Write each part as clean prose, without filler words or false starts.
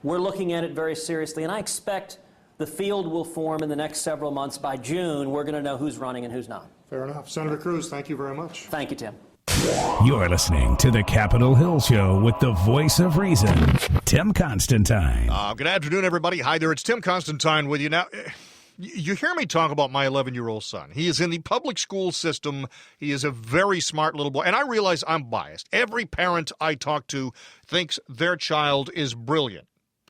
We're looking at it very seriously, and I expect the field will form in the next several months. By June, we're going to know who's running and who's not. Fair enough. Senator Cruz, thank you very much. Thank you, Tim. You're listening to the Capitol Hill Show with the voice of reason, Tim Constantine. Good afternoon, everybody. Hi there. It's Tim Constantine with you. Now, you hear me talk about my 11-year-old son. He is in the public school system. He is a very smart little boy. And I realize I'm biased. Every parent I talk to thinks their child is brilliant.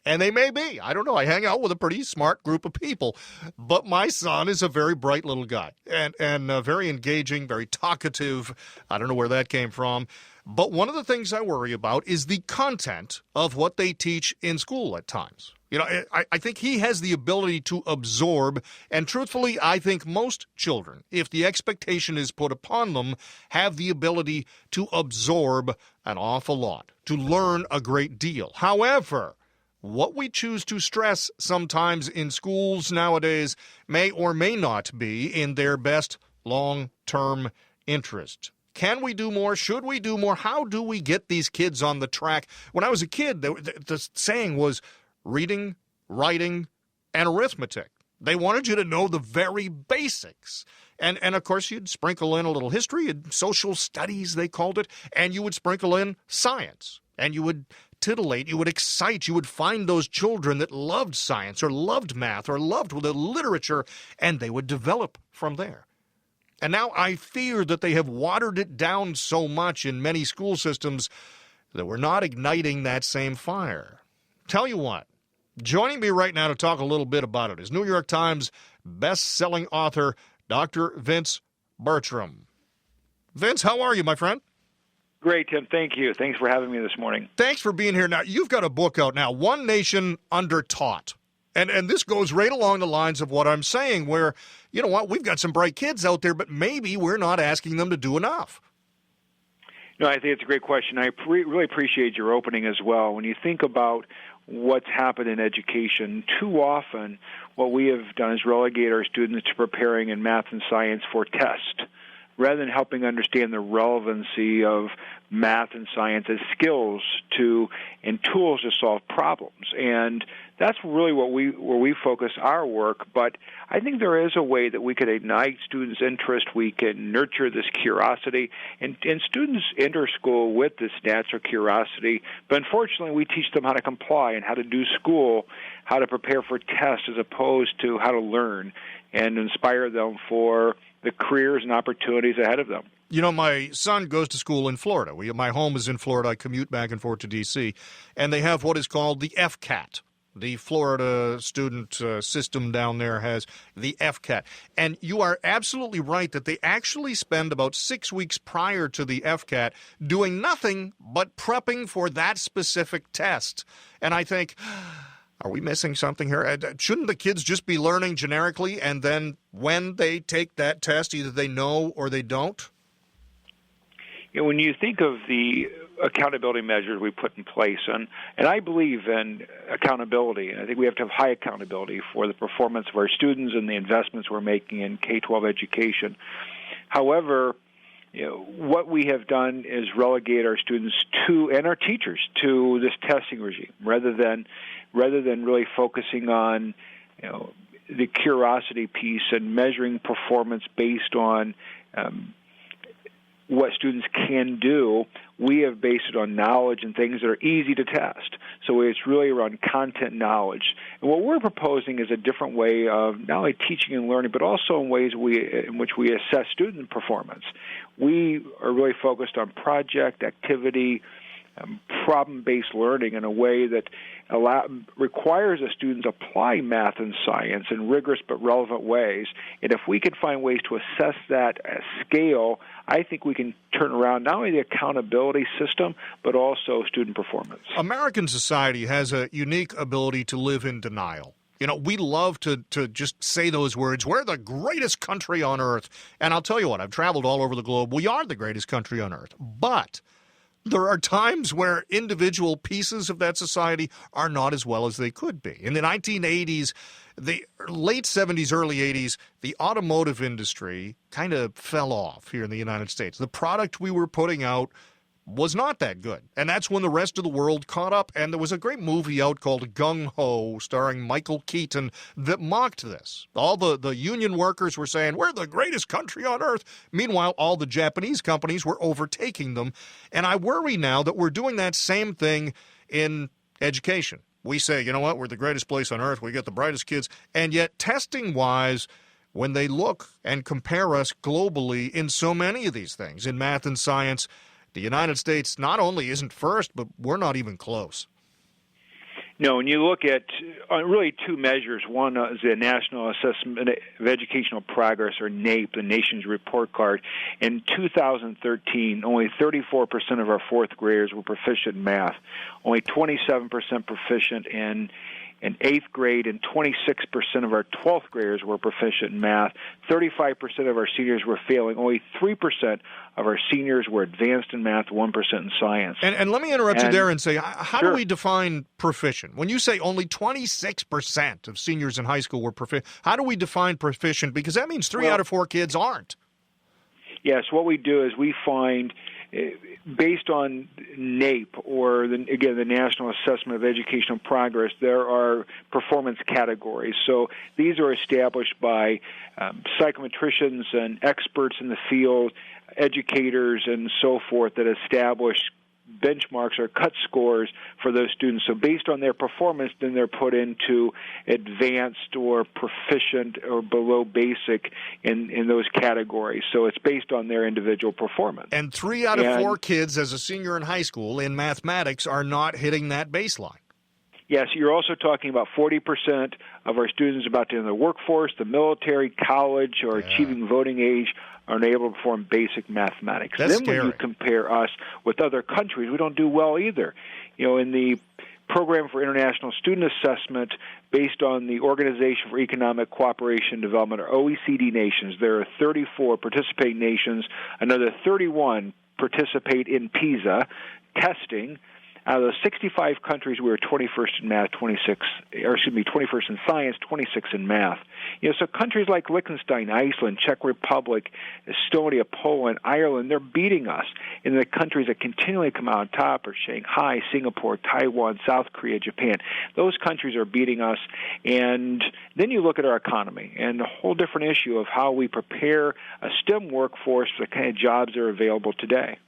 And they may be. I don't know. I hang out with a pretty smart group of people. But my son is a very bright little guy and very engaging, very talkative. I don't know where that came from. But one of the things I worry about is the content of what they teach in school at times. You know, I think he has the ability to absorb, and truthfully, I think most children, if the expectation is put upon them, have the ability to absorb an awful lot, to learn a great deal. However, what we choose to stress sometimes in schools nowadays may or may not be in their best long-term interest. Can we do more? Should we do more? How do we get these kids on the track? When I was a kid, the saying was reading, writing, and arithmetic. They wanted you to know the very basics. And of course, you'd sprinkle in a little history, and social studies, they called it, and you would sprinkle in science. And you would titillate, you would excite, you would find those children that loved science or loved math or loved the literature, and they would develop from there. And now I fear that they have watered it down so much in many school systems that we're not igniting that same fire. Tell you what, joining me right now to talk a little bit about it is New York Times best-selling author Dr. Vince Bertram. Vince, how are you, my friend? Great, Tim. Thank you. Thanks for having me this morning. Thanks for being here. Now, you've got a book out now, One Nation Undertaught. And this goes right along the lines of what I'm saying, where, you know what, we've got some bright kids out there, but maybe we're not asking them to do enough. No, I think it's a great question. I really appreciate your opening as well. When you think about what's happened in education, too often what we have done is relegate our students to preparing in math and science for test, rather than helping understand the relevancy of math and science as skills and tools to solve problems. And that's really where we focus our work. But I think there is a way that we could ignite students' interest. We can nurture this curiosity. And students enter school with this natural curiosity. But unfortunately, we teach them how to comply and how to do school, how to prepare for tests as opposed to how to learn and inspire them for the careers and opportunities ahead of them. You know, my son goes to school in Florida. My home is in Florida. I commute back and forth to D.C., and they have what is called the FCAT. The Florida student system down there has the FCAT. And you are absolutely right that they actually spend about 6 weeks prior to the FCAT doing nothing but prepping for that specific test. And I think, are we missing something here? Shouldn't the kids just be learning generically, and then when they take that test, either they know or they don't? You know, when you think of the accountability measures we put in place, and I believe in accountability, and I think we have to have high accountability for the performance of our students and the investments we're making in K-12 education. However, you know, what we have done is relegate our students and our teachers to this testing regime, rather than really focusing on, you know, the curiosity piece and measuring performance based on what students can do. We have based it on knowledge and things that are easy to test. So it's really around content knowledge. And what we're proposing is a different way of not only teaching and learning, but also in ways in which we assess student performance. We are really focused on project, activity, problem-based learning in a way that requires the students to apply math and science in rigorous but relevant ways. And if we can find ways to assess that at scale, I think we can turn around not only the accountability system, but also student performance. American society has a unique ability to live in denial. You know, we love to just say those words. We're the greatest country on earth. And I'll tell you what, I've traveled all over the globe. We are the greatest country on earth. But there are times where individual pieces of that society are not as well as they could be. In the 1980s, the late 70s, early 80s, the automotive industry kind of fell off here in the United States. The product we were putting out was not that good. And that's when the rest of the world caught up. And there was a great movie out called Gung Ho, starring Michael Keaton, that mocked this. All the union workers were saying, we're the greatest country on earth. Meanwhile, all the Japanese companies were overtaking them. And I worry now that we're doing that same thing in education. We say, you know what, we're the greatest place on earth. We get the brightest kids. And yet, testing-wise, when they look and compare us globally in so many of these things, in math and science, the United States not only isn't first, but we're not even close. No, when you look at really two measures, one is the National Assessment of Educational Progress, or NAEP, the Nation's Report Card. In 2013, only 34% of our fourth graders were proficient in math, only 27% proficient in eighth grade, and 26% of our 12th graders were proficient in math. 35% of our seniors were failing. Only 3% of our seniors were advanced in math, 1% in science. And let me interrupt you there and say, how Sure. do we define proficient? When you say only 26% of seniors in high school were proficient, how do we define proficient? Because that means 3 out of 4 kids aren't. Yes, what we do is we find, based on NAEP, or the National Assessment of Educational Progress, there are performance categories. So these are established by psychometricians and experts in the field, educators, and so forth, that establish benchmarks or cut scores for those students. So based on their performance, then they're put into advanced or proficient or below basic in those categories. So it's based on their individual performance. And 3 out of 4 kids as a senior in high school in mathematics are not hitting that baseline. Yes, you're also talking about 40% of our students about to enter the workforce, the military, college, or achieving voting age are unable to perform basic mathematics. That's then scary. When you compare us with other countries, we don't do well either. You know, in the Program for International Student Assessment, based on the Organization for Economic Cooperation and Development, or OECD nations, there are 34 participating nations. Another 31 participate in PISA testing. Out of the 65 countries, we were 21st in math, 21st in science, 26th in math. You know, so countries like Liechtenstein, Iceland, Czech Republic, Estonia, Poland, Ireland, they're beating us. And the countries that continually come out on top are Shanghai, Singapore, Taiwan, South Korea, Japan. Those countries are beating us. And then you look at our economy and a whole different issue of how we prepare a STEM workforce for the kind of jobs that are available today.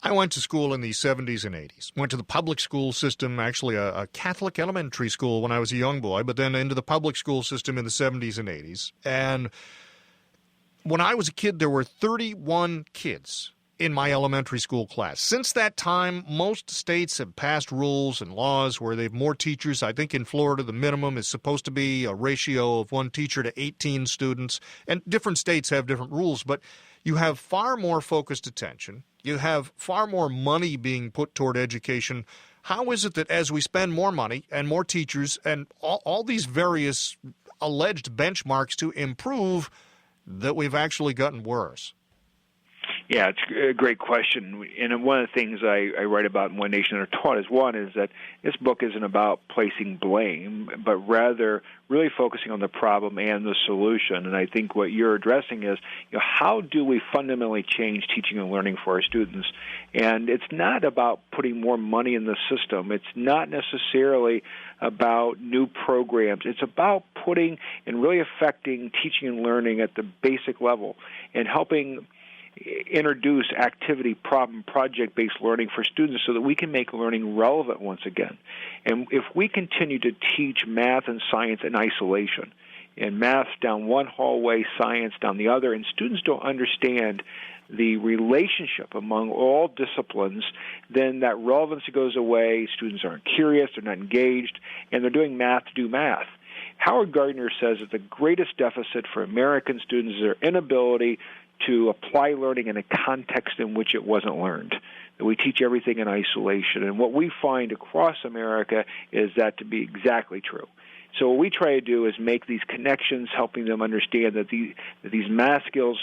I went to school in the 70s and 80s. Went to the public school system, actually a Catholic elementary school when I was a young boy, but then into the public school system in the 70s and 80s. And when I was a kid, there were 31 kids in my elementary school class. Since that time, most states have passed rules and laws where they have more teachers. I think in Florida, the minimum is supposed to be a ratio of 1 teacher to 18 students. And different states have different rules, but you have far more focused attention. You have far more money being put toward education. How is it that as we spend more money and more teachers and all these various alleged benchmarks to improve, that we've actually gotten worse? Yeah, it's a great question. And one of the things I write about in One Nation Are Taught is that this book isn't about placing blame, but rather really focusing on the problem and the solution. And I think what you're addressing is, you know, how do we fundamentally change teaching and learning for our students? And it's not about putting more money in the system. It's not necessarily about new programs. It's about putting and really affecting teaching and learning at the basic level and helping introduce activity, problem, project-based learning for students so that we can make learning relevant once again. And if we continue to teach math and science in isolation, and math down one hallway, science down the other, and students don't understand the relationship among all disciplines, then that relevancy goes away, students aren't curious, they're not engaged, and they're doing math to do math. Howard Gardner says that the greatest deficit for American students is their inability to apply learning in a context in which it wasn't learned, that we teach everything in isolation. And what we find across America is that to be exactly true. So what we try to do is make these connections, helping them understand that these math skills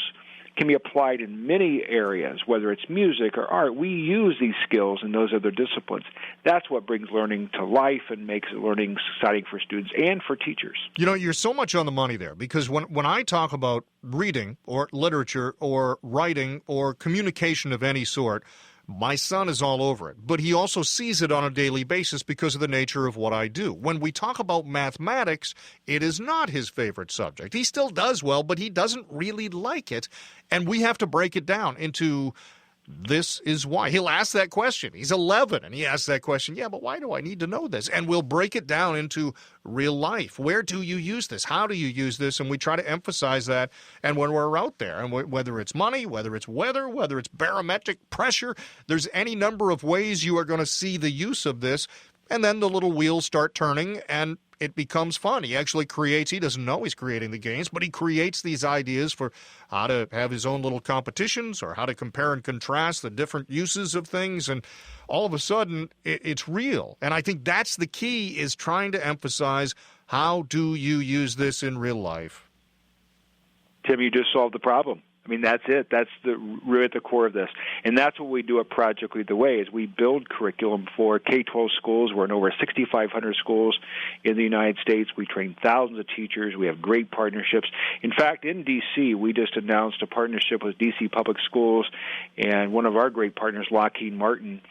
can be applied in many areas, whether it's music or art. We use these skills in those other disciplines. That's what brings learning to life and makes learning exciting for students and for teachers. You know, you're so much on the money there, because when I talk about reading or literature or writing or communication of any sort, My son is all over it, but he also sees it on a daily basis because of the nature of what I do. When we talk about mathematics, it is not his favorite subject. He still does well, but he doesn't really like it, and we have to break it down into this is why. He'll ask that question. He's 11, and he asks that question, yeah, but why do I need to know this? And we'll break it down into real life. Where do you use this? How do you use this? And we try to emphasize that. And when we're out there, and whether it's money, whether it's weather, whether it's barometric pressure, there's any number of ways you are going to see the use of this. And then the little wheels start turning, and it becomes fun. He actually creates, he doesn't know he's creating the games, but he creates these ideas for how to have his own little competitions or how to compare and contrast the different uses of things. And all of a sudden, it's real. And I think that's the key, is trying to emphasize, how do you use this in real life? Tim, you just solved the problem. I mean, that's it. That's really at the core of this. And that's what we do at Project Lead the Way, is we build curriculum for K-12 schools. We're in over 6,500 schools in the United States. We train thousands of teachers. We have great partnerships. In fact, in D.C., we just announced a partnership with D.C. Public Schools and one of our great partners, Lockheed Martin,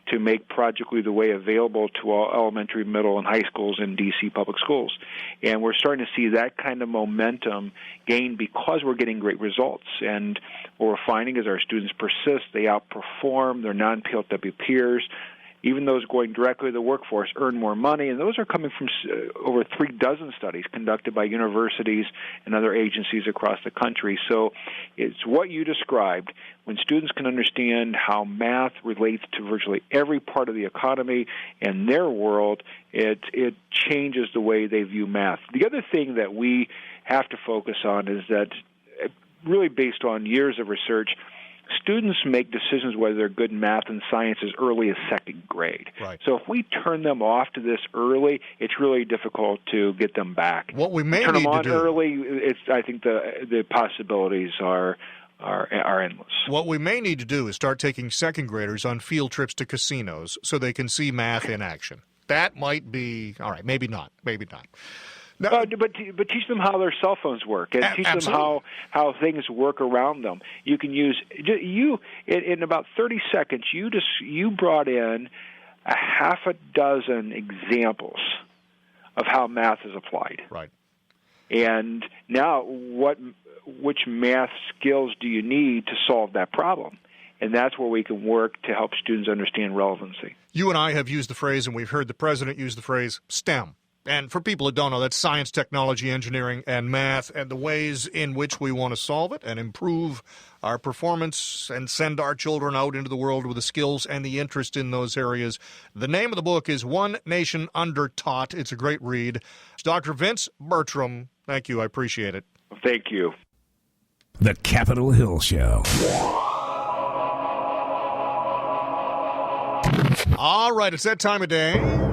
to make Project Lead the Way available to all elementary, middle, and high schools in D.C. public schools. And we're starting to see that kind of momentum gain because we're getting great results. And what we're finding is our students persist. They outperform their non-PLW peers. Even those going directly to the workforce earn more money, and those are coming from over 36 studies conducted by universities and other agencies across the country. So it's what you described. When students can understand how math relates to virtually every part of the economy and their world, it changes the way they view math. The other thing that we have to focus on is that, really based on years of research, students make decisions whether they're good in math and science as early as second grade. Right. So if we turn them off to this early, it's really difficult to get them back. What we may turn need them on to do early, I think the possibilities are endless. What we may need to do is start taking second graders on field trips to casinos so they can see math in action. That might be all right. Maybe not. No. But teach them how their cell phones work, and teach absolutely. them how things work around them. You can use in about 30 seconds. You brought in a half a dozen examples of how math is applied. Right. And now, which math skills do you need to solve that problem? And that's where we can work to help students understand relevancy. You and I have used the phrase, and we've heard the president use the phrase, STEM. And for people that don't know, that's science, technology, engineering, and math, and the ways in which we want to solve it and improve our performance and send our children out into the world with the skills and the interest in those areas. The name of the book is One Nation Undertaught. It's a great read. It's Dr. Vince Bertram. Thank you. I appreciate it. Thank you. The Capitol Hill Show. All right, it's that time of day.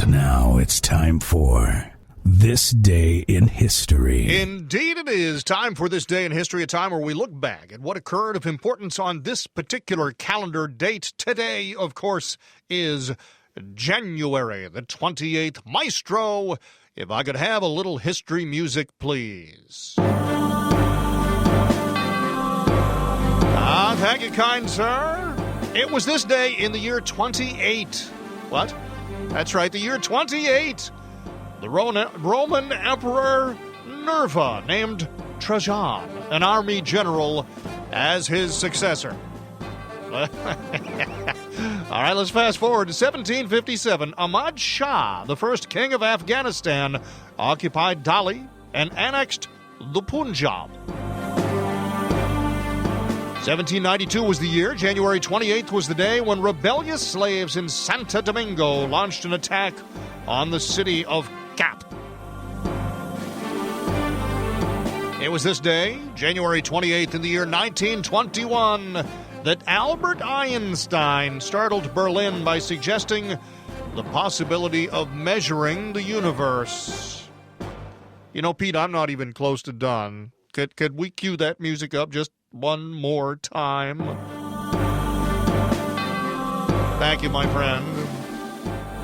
Now it's time for This Day in History. Indeed it is time for This Day in History, a time where we look back at what occurred of importance on this particular calendar date. Today, of course, is January the 28th. Maestro, if I could have a little history music, please. Thank you, kind sir. It was this day in the year 28. What? That's right, the year 28. The Roman Emperor Nerva named Trajan, an army general, as his successor. All right, let's fast forward to 1757. Ahmad Shah, the first king of Afghanistan, occupied Delhi and annexed the Punjab. 1792 was the year. January 28th was the day when rebellious slaves in Santo Domingo launched an attack on the city of Cap. It was this day, January 28th in the year 1921, that Albert Einstein startled Berlin by suggesting the possibility of measuring the universe. You know, Pete, I'm not even close to done. Could we cue that music up just one more time? Thank you, my friend.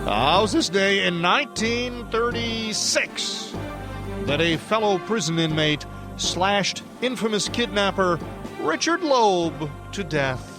Was this day in 1936 that a fellow prison inmate slashed infamous kidnapper Richard Loeb to death.